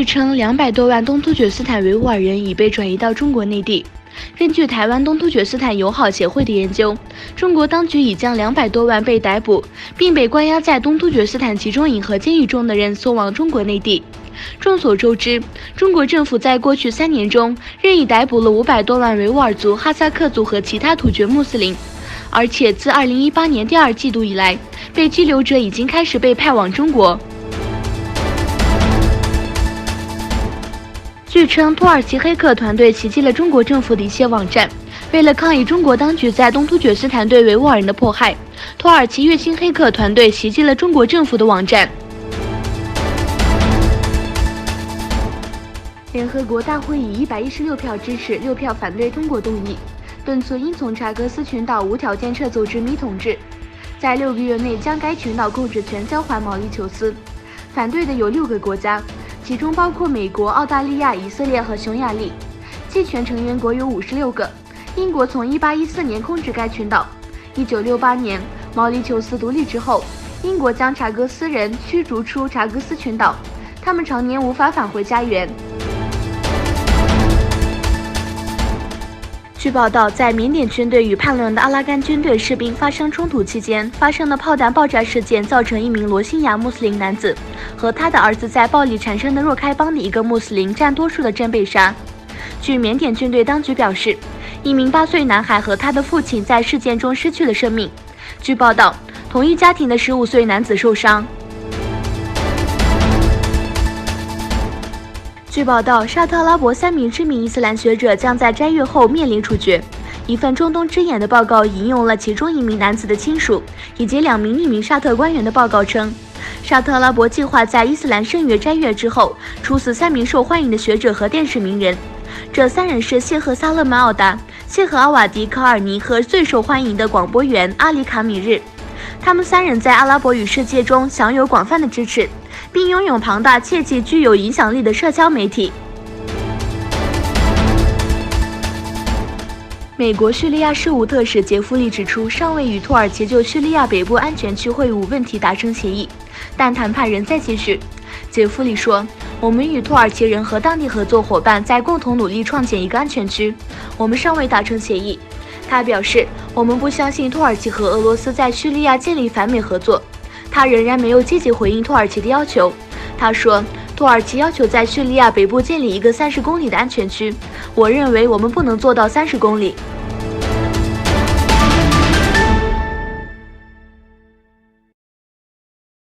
据称，200多万东突厥斯坦维吾尔人已被转移到中国内地。根据台湾东突厥斯坦友好协会的研究，中国当局已将200多万被逮捕并被关押在东突厥斯坦集中营和监狱中的人送往中国内地。众所周知，中国政府在过去3年中任意逮捕了500多万维吾尔族、哈萨克族和其他突厥穆斯林，而且自2018年第2季度以来，被拘留者已经开始被派往中国。据称，土耳其黑客团队袭击了中国政府的一些网站。为了抗议中国当局在东突厥斯坦对维吾尔人的迫害，土耳其月薪黑客团队袭击了中国政府的网站。联合国大会以116票支持、6票反对通过动议，敦促应从查格斯群岛无条件撤走殖民统治，在6个月内将该群岛控制权交还毛里求斯。反对的有6个国家，其中包括美国、澳大利亚、以色列和匈牙利。弃权成员国有56个。英国从1814年控制该群岛。1968年，毛里求斯独立之后，英国将查格斯人驱逐出查格斯群岛，他们常年无法返回家园。据报道，在缅甸军队与叛乱的阿拉干军队士兵发生冲突期间发生的炮弹爆炸事件，造成一名罗兴亚穆斯林男子和他的儿子在暴力产生的若开邦的一个穆斯林占多数的镇被杀。据缅甸军队当局表示，一名8岁男孩和他的父亲在事件中失去了生命。据报道，同一家庭的15岁男子受伤。据报道，沙特阿拉伯3名知名伊斯兰学者将在斋月后面临处决。一份中东之眼的报告引用了其中一名男子的亲属以及2名匿名沙特官员的报告称，沙特阿拉伯计划在伊斯兰圣月斋月之后处死3名受欢迎的学者和电视名人。这3人是谢赫·萨勒曼·奥达、谢赫·阿瓦迪·卡尔尼和最受欢迎的广播员阿里·卡米日。他们3人在阿拉伯语世界中享有广泛的支持，并拥有庞大且具有影响力的社交媒体。美国叙利亚事务特使杰弗里指出，尚未与土耳其就叙利亚北部安全区会晤问题达成协议，但谈判仍在继续。杰弗里说，我们与土耳其人和当地合作伙伴在共同努力创建一个安全区，我们尚未达成协议。他表示，我们不相信土耳其和俄罗斯在叙利亚建立反美合作。他仍然没有积极回应土耳其的要求。他说，土耳其要求在叙利亚北部建立一个30公里的安全区，我认为我们不能做到30公里。